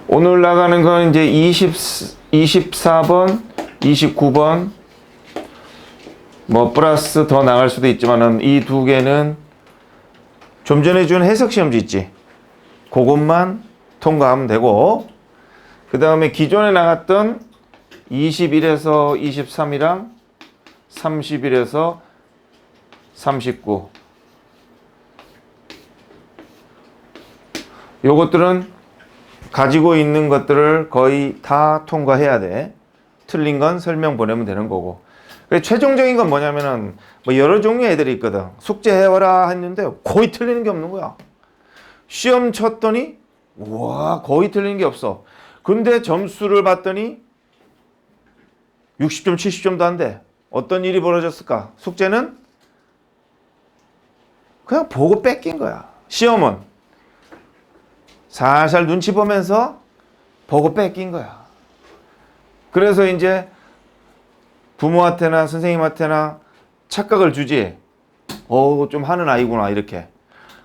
오늘 나가는 건 이제 24번, 29번, 뭐 플러스 더 나갈 수도 있지만은 이 두 개는 좀 전에 준 해석 시험지 있지. 그것만 통과하면 되고, 그 다음에 기존에 나갔던 21에서 23이랑 31에서 39. 요것들은 가지고 있는 것들을 거의 다 통과해야 돼. 틀린 건 설명 보내면 되는 거고. 최종적인 건 뭐냐면은 뭐 여러 종류의 애들이 있거든. 숙제해와라 했는데 거의 틀리는 게 없는 거야. 시험 쳤더니 와 거의 틀리는 게 없어. 근데 점수를 봤더니 60점 70점도 안 돼. 어떤 일이 벌어졌을까? 숙제는 그냥 보고 뺏긴 거야. 시험은 살살 눈치 보면서 보고 뺏긴 거야. 그래서 이제 부모한테나 선생님한테나 착각을 주지. 좀 하는 아이구나 이렇게.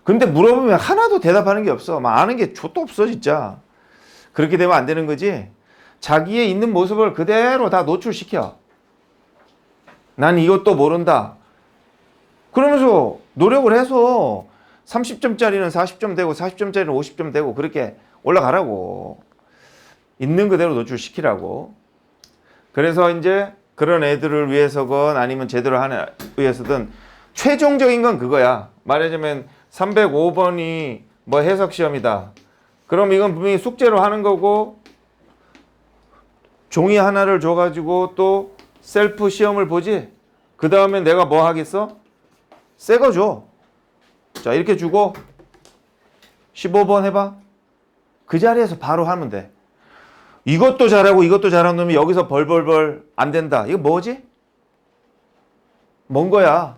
근데 물어보면 하나도 대답하는 게 없어. 막 아는 게 좆도 없어 진짜. 그렇게 되면 안 되는 거지. 자기의 있는 모습을 그대로 다 노출시켜. 난 이것도 모른다. 그러면서 노력을 해서 30점짜리는 40점 되고 40점짜리는 50점 되고 그렇게 올라가라고. 있는 그대로 노출시키라고. 그래서 이제 그런 애들을 위해서건 아니면 제대로 하는 위해서든 최종적인 건 그거야. 말하자면 305번이 뭐 해석 시험이다. 그럼 이건 분명히 숙제로 하는 거고 종이 하나를 줘가지고 또 셀프 시험을 보지. 그 다음에 내가 뭐 하겠어? 새 거 줘. 자 이렇게 주고 15번 해봐. 그 자리에서 바로 하면 돼. 이것도 잘하고 이것도 잘하는 놈이 여기서 벌벌벌 안 된다. 이거 뭐지? 뭔 거야?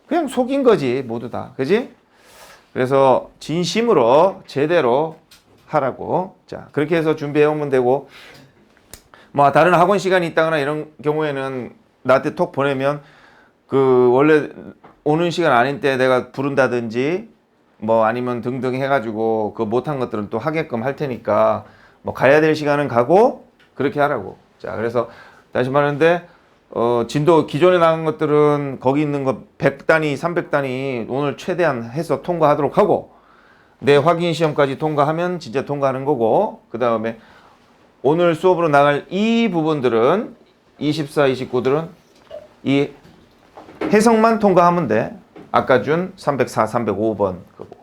그냥 속인 거지 모두 다. 그지? 그래서 진심으로 제대로 하라고. 자 그렇게 해서 준비해 오면 되고 뭐 다른 학원 시간이 있다거나 이런 경우에는 나한테 톡 보내면 그 원래 오는 시간 아닌 때 내가 부른다든지 뭐 아니면 등등 해가지고 그 못한 것들은 또 하게끔 할 테니까 뭐 가야 될 시간은 가고 그렇게 하라고. 자 그래서 다시 말하는데 진도 기존에 나간 것들은 거기 있는 거 100단위 300단위 오늘 최대한 해서 통과하도록 하고 내 확인 시험까지 통과하면 진짜 통과하는 거고 그 다음에 오늘 수업으로 나갈 이 부분들은 24, 29들은 이 해석만 통과하면 돼. 아까 준 304, 305번 그거.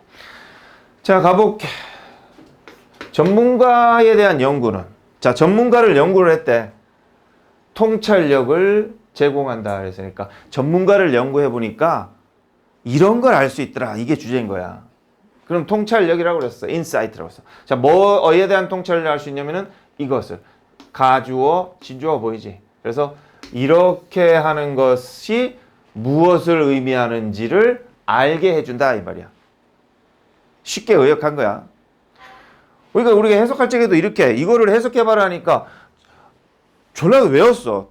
자 가볼게. 전문가에 대한 연구는 자 전문가를 연구를 했대. 통찰력을 제공한다 그랬으니까 전문가를 연구해 보니까 이런 걸 알 수 있더라. 이게 주제인 거야. 그럼 통찰력이라고 그랬어. 인사이트라고 했어. 자 뭐에 대한 통찰을 알 수 있냐면은 이것을 가주어, 진주어 보이지? 그래서 이렇게 하는 것이 무엇을 의미하는지를 알게 해준다 이 말이야. 쉽게 의역한 거야. 그러니까 우리가 해석할 적에도 이렇게 이거를 해석해봐라 하니까 졸라 외웠어.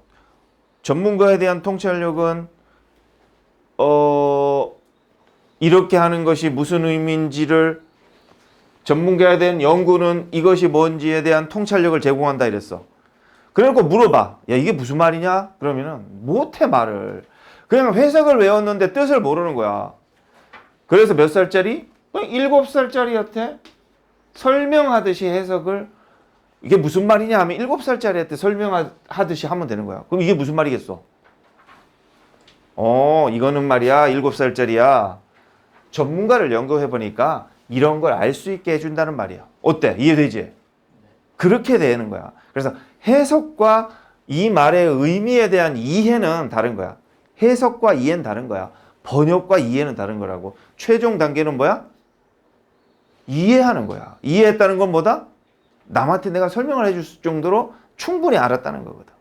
전문가에 대한 통찰력은 이렇게 하는 것이 무슨 의미인지를 전문가에 대한 연구는 이것이 뭔지에 대한 통찰력을 제공한다 이랬어. 그래놓고 물어봐. 야 이게 무슨 말이냐? 그러면은 못해 말을. 그냥 해석을 외웠는데 뜻을 모르는 거야. 그래서 몇 살짜리? 7살짜리한테 설명하듯이 해석을 이게 무슨 말이냐 하면 7살짜리한테 설명하듯이 하면 되는 거야. 그럼 이게 무슨 말이겠어? 이거는 말이야 7살짜리야. 전문가를 연구해보니까 이런 걸 알 수 있게 해준다는 말이야. 어때? 이해되지? 그렇게 되는 거야. 그래서 해석과 이 말의 의미에 대한 이해는 다른 거야. 해석과 이해는 다른 거야. 번역과 이해는 다른 거라고. 최종 단계는 뭐야? 이해하는 거야. 이해했다는 건 뭐다? 남한테 내가 설명을 해줄 정도로 충분히 알았다는 거거든.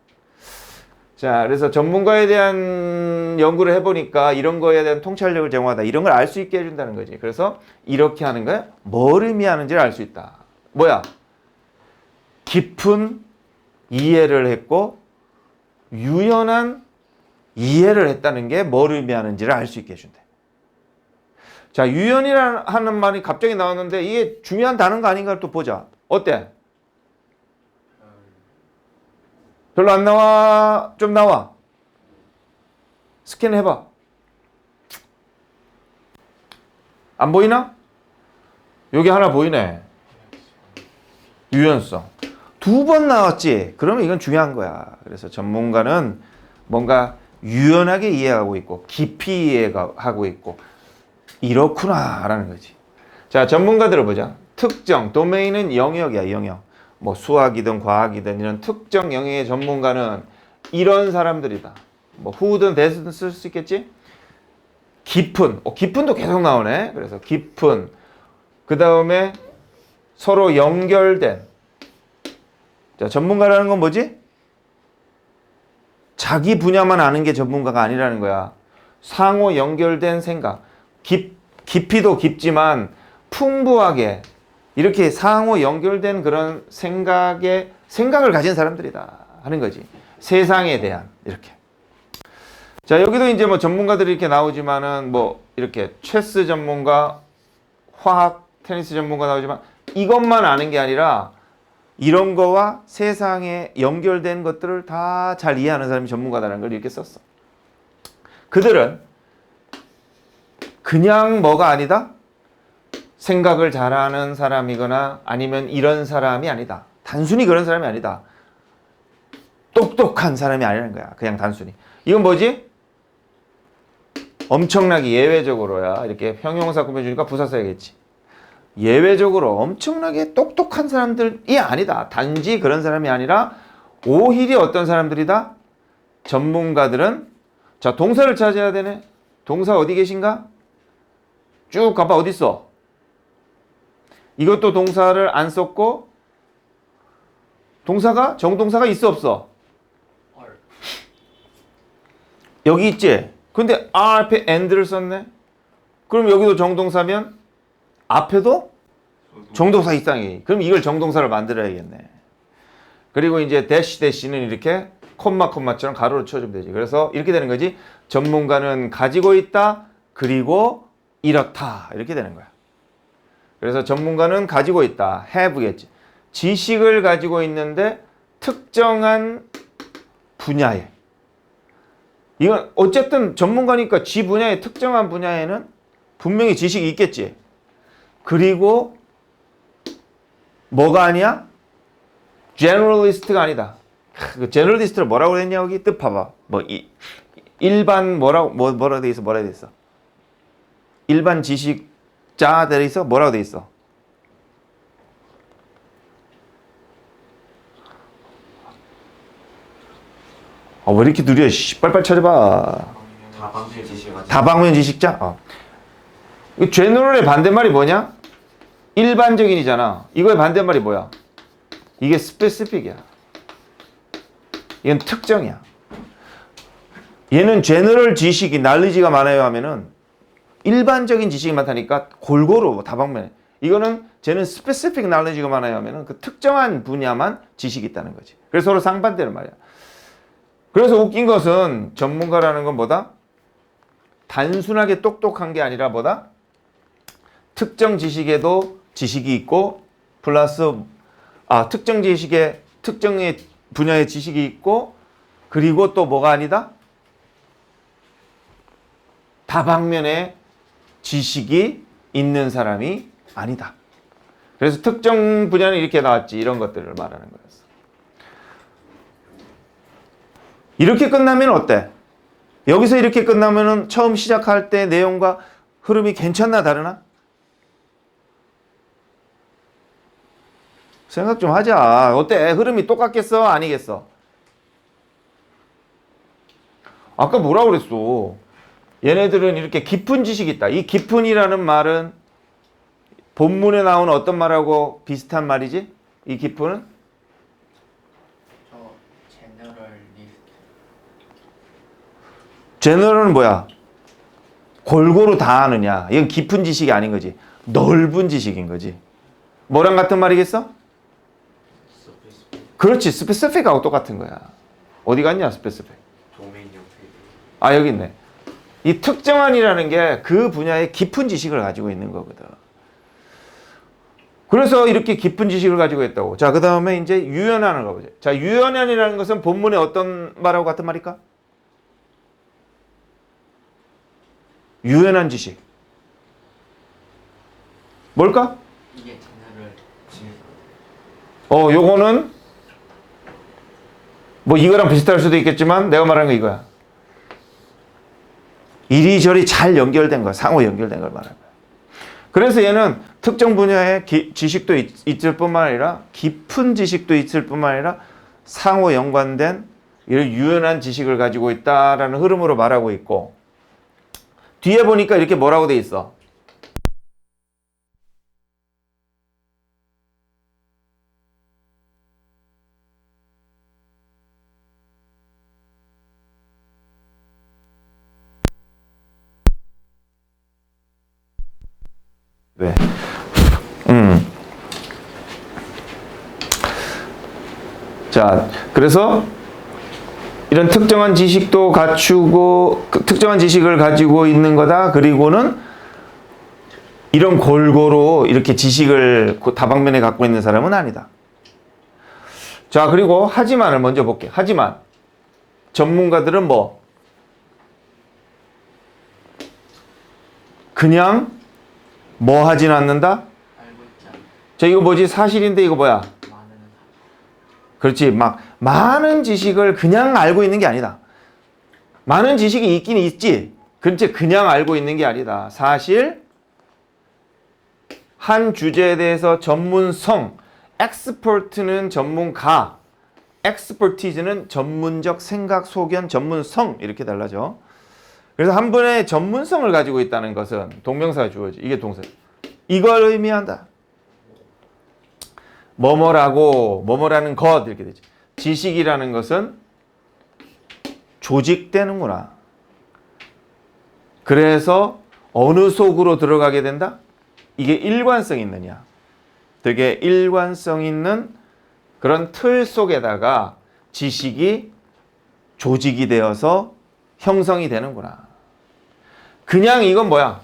자, 그래서 전문가에 대한 연구를 해보니까 이런 거에 대한 통찰력을 제공하다. 이런 걸 알 수 있게 해준다는 거지. 그래서 이렇게 하는 거야. 뭘 의미하는지를 알 수 있다. 뭐야? 깊은 이해를 했고 유연한 이해를 했다는 게 뭘 의미하는지를 알 수 있게 해준대. 자, 유연이라는 말이 갑자기 나왔는데 이게 중요한 단어가 아닌가를 또 보자. 어때? 별로 안 나와? 좀 나와? 스캔해봐. 안 보이나? 여기 하나 보이네. 유연성. 2번 나왔지? 그러면 이건 중요한 거야. 그래서 전문가는 뭔가 유연하게 이해하고 있고 깊이 이해하고 있고 이렇구나 라는 거지. 자, 전문가들을 보자. 특정, 도메인은 영역이야, 영역. 뭐 수학이든 과학이든 이런 특정 영역의 전문가는 이런 사람들이다. 뭐 who든 that든 쓸 수 있겠지? 깊은, 깊은도 계속 나오네. 그래서 깊은, 그 다음에 서로 연결된. 자, 전문가라는 건 뭐지? 자기 분야만 아는 게 전문가가 아니라는 거야. 상호 연결된 생각. 깊이도 깊지만 풍부하게 이렇게 상호 연결된 그런 생각을 가진 사람들이다 하는 거지. 세상에 대한 이렇게. 자, 여기도 이제 뭐 전문가들이 이렇게 나오지만은 뭐 이렇게 체스 전문가, 화학, 테니스 전문가 나오지만 이것만 아는 게 아니라 이런 거와 세상에 연결된 것들을 다 잘 이해하는 사람이 전문가다라는 걸 이렇게 썼어. 그들은 그냥 뭐가 아니다? 생각을 잘하는 사람이거나 아니면 이런 사람이 아니다. 단순히 그런 사람이 아니다. 똑똑한 사람이 아니라는 거야. 그냥 단순히. 이건 뭐지? 엄청나게 예외적으로야. 이렇게 형용사 꾸며주니까 부사 써야겠지. 예외적으로 엄청나게 똑똑한 사람들이 아니다. 단지 그런 사람이 아니라 오히려 어떤 사람들이다? 전문가들은 자, 동사를 찾아야 되네. 동사 어디 계신가? 쭉 가봐. 어디 있어? 이것도 동사를 안 썼고 동사가 정동사가 있어 없어? 여기 있지? 근데 R 앞에 and를 썼네? 그럼 여기도 정동사면 앞에도 정동사 이상이. 그럼 이걸 정동사를 만들어야겠네. 그리고 이제 대시는 이렇게 콤마처럼 가로로 쳐주면 되지. 그래서 이렇게 되는 거지. 전문가는 가지고 있다. 그리고 이렇다. 이렇게 되는 거야. 그래서 전문가는 가지고 있다. have겠지. 지식을 가지고 있는데 특정한 분야에. 이건 어쨌든 전문가니까 지 분야의 특정한 분야에는 분명히 지식이 있겠지. 그리고 뭐가 아니야? generalist가 아니다. 그 generalist를 뭐라고 했냐 여기 뜻 봐봐. 뭐 일반 뭐라고 돼 있어? 일반 지식자 돼 있어? 뭐라고 돼 있어? 왜 이렇게 느려? 빨빨 찾아봐. 다방면 지식자? general의 반대말이 뭐냐? 일반적인이잖아. 이거의 반대말이 뭐야? 이게 specific이야. 이건 특정이야. 얘는 general 지식이 knowledge가 많아요 하면은 일반적인 지식이 많다니까 골고루 다방면에. 이거는 쟤는 specific knowledge가 많아요 하면은 그 특정한 분야만 지식이 있다는 거지. 그래서 서로 상반되는 말이야. 그래서 웃긴 것은 전문가라는 건 뭐다? 단순하게 똑똑한 게 아니라 뭐다? 특정 지식에도 지식이 있고 플러스 특정 지식에 특정의 분야의 지식이 있고 그리고 또 뭐가 아니다? 다방면에 지식이 있는 사람이 아니다. 그래서 특정 분야는 이렇게 나왔지. 이런 것들을 말하는 거였어. 이렇게 끝나면 어때? 여기서 이렇게 끝나면은 처음 시작할 때 내용과 흐름이 괜찮나 다르나? 생각 좀 하자. 어때? 흐름이 똑같겠어? 아니겠어? 아까 뭐라고 그랬어? 얘네들은 이렇게 깊은 지식이 있다. 이 깊은이라는 말은 본문에 나오는 어떤 말하고 비슷한 말이지? 이 깊은은? 제너럴은 뭐야? 골고루 다 아느냐. 이건 깊은 지식이 아닌 거지. 넓은 지식인 거지. 뭐랑 같은 말이겠어? 그렇지. 스페시픽하고 똑같은 거야. 어디 갔냐 스페시픽? 도메인 형태. 여기 있네. 이 특정한이라는 게 그 분야의 깊은 지식을 가지고 있는 거거든. 그래서 이렇게 깊은 지식을 가지고 있다고. 자, 그 다음에 이제 유연한을 가보자. 자, 유연한이라는 것은 본문에 어떤 말하고 같은 말일까? 유연한 지식. 뭘까? 이게 자녀를 요거는 뭐 이거랑 비슷할 수도 있겠지만 내가 말하는 거 이거야. 이리저리 잘 연결된 거, 상호 연결된 걸 말하는 거야. 그래서 얘는 특정 분야의 지식도 있을 뿐만 아니라 깊은 지식도 있을 뿐만 아니라 상호 연관된 이런 유연한 지식을 가지고 있다라는 흐름으로 말하고 있고, 뒤에 보니까 이렇게 뭐라고 돼 있어? 왜? 자, 그래서 이런 특정한 지식도 갖추고 특정한 지식을 가지고 있는 거다. 그리고는 이런 골고루 이렇게 지식을 다방면에 갖고 있는 사람은 아니다. 자, 그리고 하지만을 먼저 볼게. 하지만 전문가들은 뭐 그냥 뭐 하진 않는다? 알고 있지 않아. 자, 이거 뭐지? 사실인데 이거 뭐야? 많은 그렇지. 막 많은 지식을 그냥 알고 있는 게 아니다. 많은 지식이 있긴 있지. 그렇지. 그냥 알고 있는 게 아니다. 사실 한 주제에 대해서 전문성, expert는 전문가, expertise는 전문적 생각, 소견, 전문성 이렇게 달라져. 그래서 한 분의 전문성을 가지고 있다는 것은 동명사가 주어지. 이게 동사. 이걸 의미한다. 뭐뭐라고, 뭐뭐라는 것 이렇게 되지. 지식이라는 것은 조직되는구나. 그래서 어느 속으로 들어가게 된다? 이게 일관성 있느냐. 되게 일관성 있는 그런 틀 속에다가 지식이 조직이 되어서 형성이 되는구나. 그냥 이건 뭐야?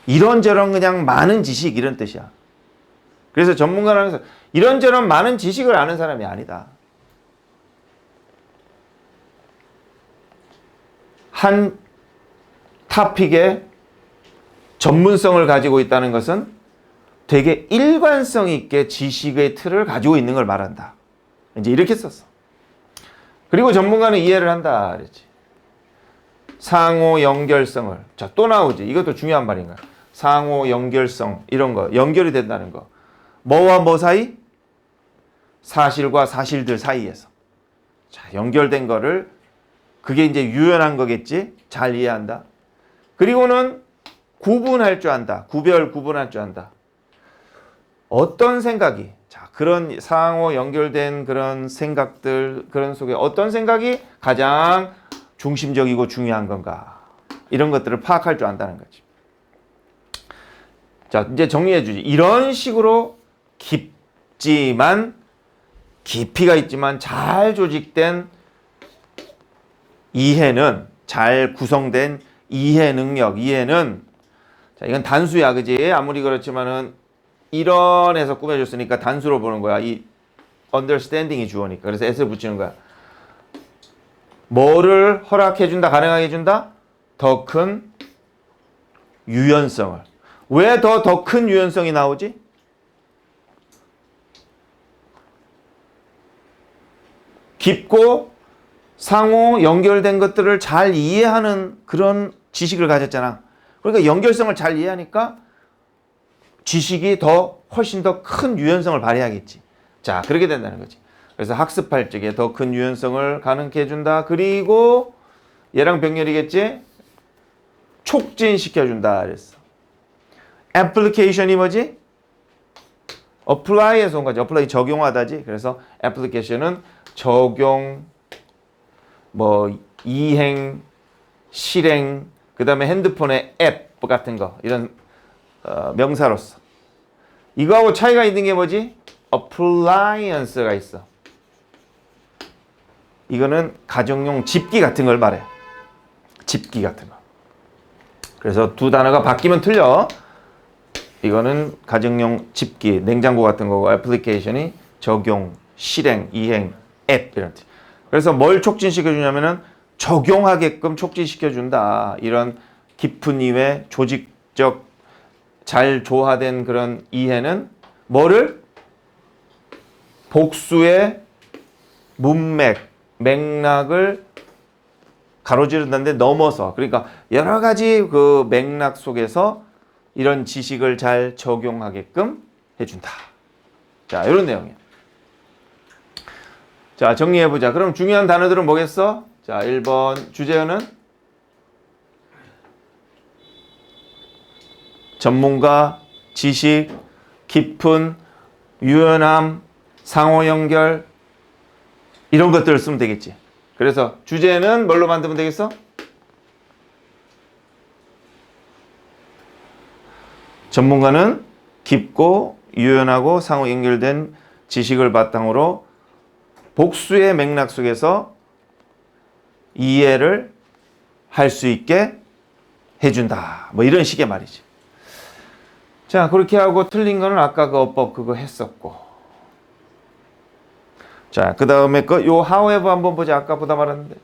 이런저런 그냥 많은 지식 이런 뜻이야. 그래서 전문가라는 것은 이런저런 많은 지식을 아는 사람이 아니다. 한 토픽에 전문성을 가지고 있다는 것은 되게 일관성 있게 지식의 틀을 가지고 있는 걸 말한다. 이제 이렇게 썼어. 그리고 전문가는 이해를 한다 그랬지. 상호 연결성을. 자, 또 나오지. 이것도 중요한 말인가. 상호 연결성 이런 거 연결이 된다는 거. 뭐와 뭐 사이? 사실과 사실들 사이에서. 자, 연결된 거를 그게 이제 유연한 거겠지. 잘 이해한다. 그리고는 구분할 줄 안다. 구분할 줄 안다. 어떤 생각이, 자, 그런 상호 연결된 그런 생각들, 그런 속에 어떤 생각이 가장 중심적이고 중요한 건가. 이런 것들을 파악할 줄 안다는 거지. 자, 이제 정리해 주지. 이런 식으로 깊지만, 깊이가 있지만 잘 조직된 이해는, 잘 구성된 이해 능력, 이해는, 자, 이건 단수야, 그지? 아무리 그렇지만은, 이런에서 꾸며줬으니까 단수로 보는 거야. 이 understanding이 주어니까. 그래서 s를 붙이는 거야. 뭐를 허락해준다, 가능하게 해준다? 더 큰 유연성을. 왜 더 큰 유연성이 나오지? 깊고 상호 연결된 것들을 잘 이해하는 그런 지식을 가졌잖아. 그러니까 연결성을 잘 이해하니까 지식이 훨씬 더 큰 유연성을 발휘하겠지. 자, 그렇게 된다는 거지. 그래서 학습할 적에 더 큰 유연성을 가능케 해준다. 그리고 얘랑 병렬이겠지? 촉진시켜준다 그랬어. 애플리케이션이 뭐지? apply에서 온 거지. apply 적용하다지. 그래서 application은 적용, 뭐 이행, 실행, 그 다음에 핸드폰의 앱 같은 거 이런 명사로서. 이거하고 차이가 있는 게 뭐지? appliance가 있어. 이거는 가정용 집기 같은 걸 말해. 집기 같은 거. 그래서 두 단어가 바뀌면 틀려. 이거는 가정용 집기, 냉장고 같은 거고 애플리케이션이 적용, 실행, 이행, 앱 이런 뜻. 그래서 뭘 촉진시켜 주냐면은 적용하게끔 촉진시켜 준다. 이런 깊은 이해, 조직적 잘 조화된 그런 이해는 뭐를 복수의 문맥, 맥락을 가로지른다는데 넘어서 그러니까 여러 가지 그 맥락 속에서 이런 지식을 잘 적용하게끔 해준다. 자, 이런 내용이에요. 자, 정리해보자. 그럼 중요한 단어들은 뭐겠어? 자, 1번 주제어는 전문가, 지식, 깊은, 유연함, 상호 연결 이런 것들을 쓰면 되겠지. 그래서 주제는 뭘로 만들면 되겠어? 전문가는 깊고 유연하고 상호 연결된 지식을 바탕으로 복수의 맥락 속에서 이해를 할 수 있게 해준다. 뭐 이런 식의 말이지. 자, 그렇게 하고 틀린 거는 아까 그 어법 그거 했었고. 자, 그 다음에 요 however 한번 보자. 아까보다 말했는데.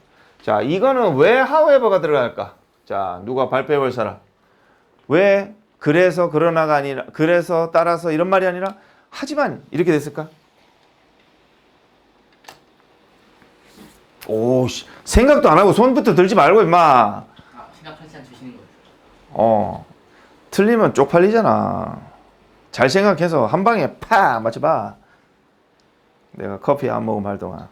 자, 이거는 왜 however가 들어갈까? 자, 누가 발표해 볼 사람. 왜 그래서 그러나가 아니라 그래서 따라서 이런 말이 아니라 하지만 이렇게 됐을까? 오씨, 생각도 안 하고 손부터 들지 말고 임마. 생각하지 않고 주시는 거예요. 틀리면 쪽팔리잖아. 잘 생각해서 한 방에 팍 맞춰봐. 내가 커피 안 먹으면 할 동안.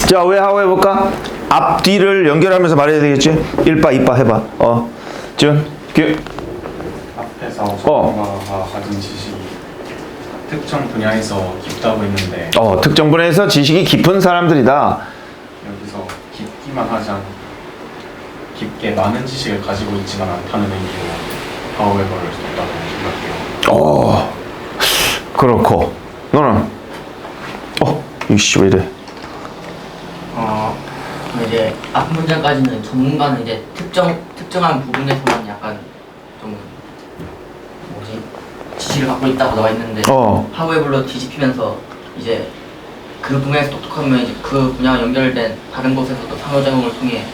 자, 왜 하고 해볼까? 앞뒤를 연결하면서 말해야 되겠지? 1바, 2바 해봐. 준, 앞에서 전문가가 가진 지식이 특정 분야에서 깊다고 했는데 특정 분야에서 지식이 깊은 사람들이다. 여기서 깊기만 하지 않고 깊게 많은 지식을 가지고 있지만 않다는 의미로 however를 썼다고 생각해요. 그렇고. 너는? 이씨, 왜 이래? 이제 앞 문장까지는 전문가는 이제 특정한 부분에서만 약간 좀 지식을 갖고 있다고 나와 있는데 however로 뒤집히면서 이제 그 분야에서 똑똑하면 이제 그 분야와 연결된 다른 곳에서도 상호작용을 통해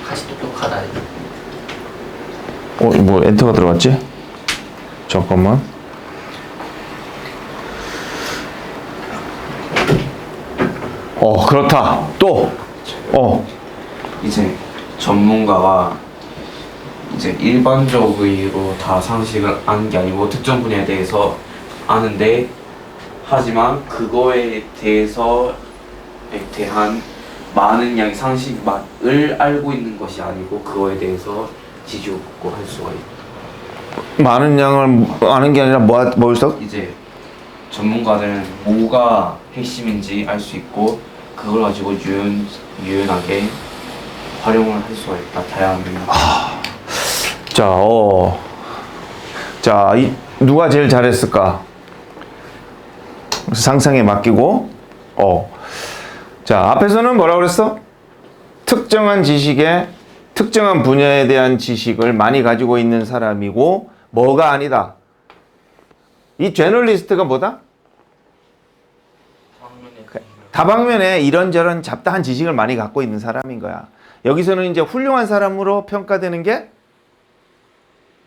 같이 똑똑하다. 뭐 엔터가 들어갔지? 잠깐만. 그렇다. 또. 이제 전문가가 이제 일반적으로 다 상식을 아는 게 아니고 특정 분야에 대해서 아는데 하지만 그거에 대한 많은 양의 상식을 알고 있는 것이 아니고 그거에 대해서 지식을 갖고 할 수가 있다. 많은 양을 아는 게 아니라 뭘 써? 이제 전문가는 뭐가 핵심인지 알 수 있고 그걸 가지고 유연하게 활용을 할 수가 있다. 다양한 면에서. 자, 누가 제일 잘했을까? 상상에 맡기고. 자, 앞에서는 뭐라고 그랬어? 특정한 지식에 특정한 분야에 대한 지식을 많이 가지고 있는 사람이고 뭐가 아니다. 이 제너리스트가 뭐다? 다방면에 이런저런 잡다한 지식을 많이 갖고 있는 사람인 거야. 여기서는 이제 훌륭한 사람으로 평가되는 게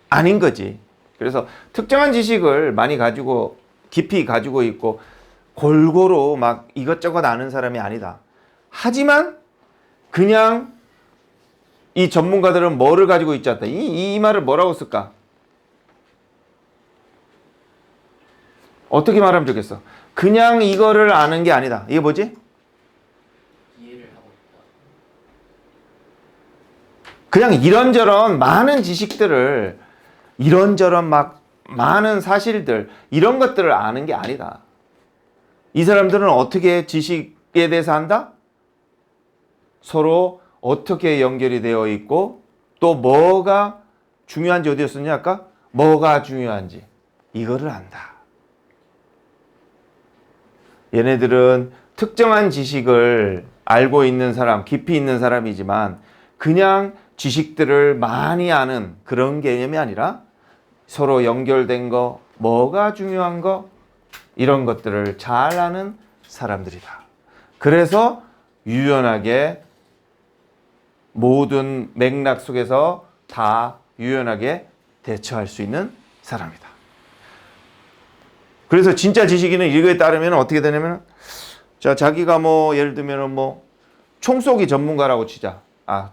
아닌 거지. 그래서 특정한 지식을 많이 가지고 깊이 가지고 있고 골고루 막 이것저것 아는 사람이 아니다. 하지만 그냥 이 전문가들은 뭐를 가지고 있지 않다. 이 말을 뭐라고 쓸까? 어떻게 말하면 좋겠어? 그냥 이거를 아는 게 아니다. 이게 뭐지? 이해를 그냥 이런저런 많은 지식들을 이런저런 막 많은 사실들 이런 것들을 아는 게 아니다. 이 사람들은 어떻게 지식에 대해서 한다? 서로 어떻게 연결이 되어 있고 또 뭐가 중요한지 어디였었냐 아까? 뭐가 중요한지 이거를 안다. 얘네들은 특정한 지식을 알고 있는 사람, 깊이 있는 사람이지만 그냥 지식들을 많이 아는 그런 개념이 아니라 서로 연결된 거, 뭐가 중요한 거 이런 것들을 잘 아는 사람들이다. 그래서 유연하게 모든 맥락 속에서 다 유연하게 대처할 수 있는 사람이다. 그래서 진짜 지식인은 이거에 따르면 어떻게 되냐면 자, 자기가 뭐 예를 들면 뭐 총쏘기 전문가라고 치자.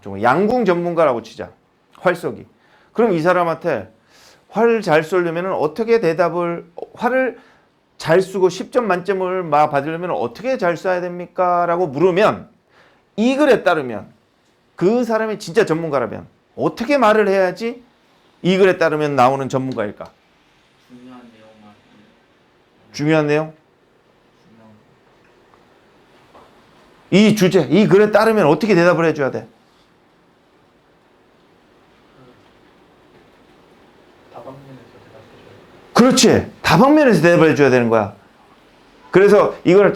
좀 양궁 전문가라고 치자. 활쏘기. 그럼 이 사람한테 활 잘 쏘려면 어떻게 활을 잘 쏘고 10점 만점을 받으려면 어떻게 잘 쏴야 됩니까? 라고 물으면 이 글에 따르면 그 사람이 진짜 전문가라면 어떻게 말을 해야지 이 글에 따르면 나오는 전문가일까? 중요한 내용? 이 주제, 이 글에 따르면 어떻게 대답을 해줘야 돼? 그렇지. 다방면에서 대답을 해줘야 되는 거야. 그래서 이걸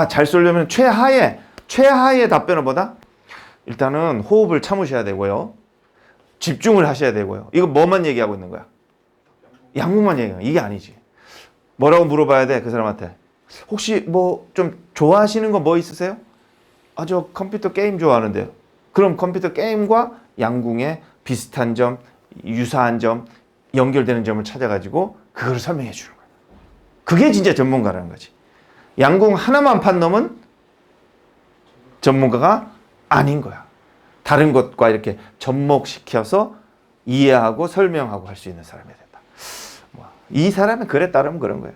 잘 쏘려면 최하의 답변을 보다 일단은 호흡을 참으셔야 되고요. 집중을 하셔야 되고요. 이거 뭐만 얘기하고 있는 거야? 양궁만 얘기하는 거야. 이게 아니지. 뭐라고 물어봐야 돼? 그 사람한테. 혹시 뭐 좀 좋아하시는 거 뭐 있으세요? 저 컴퓨터 게임 좋아하는데요. 그럼 컴퓨터 게임과 양궁의 비슷한 점, 유사한 점, 연결되는 점을 찾아가지고 그걸 설명해 주는 거야. 그게 진짜 전문가라는 거지. 양궁 하나만 판 놈은 전문가가 아닌 거야. 다른 것과 이렇게 접목시켜서 이해하고 설명하고 할 수 있는 사람이 된다. 이 사람의 글에 따르면 그런 거예요.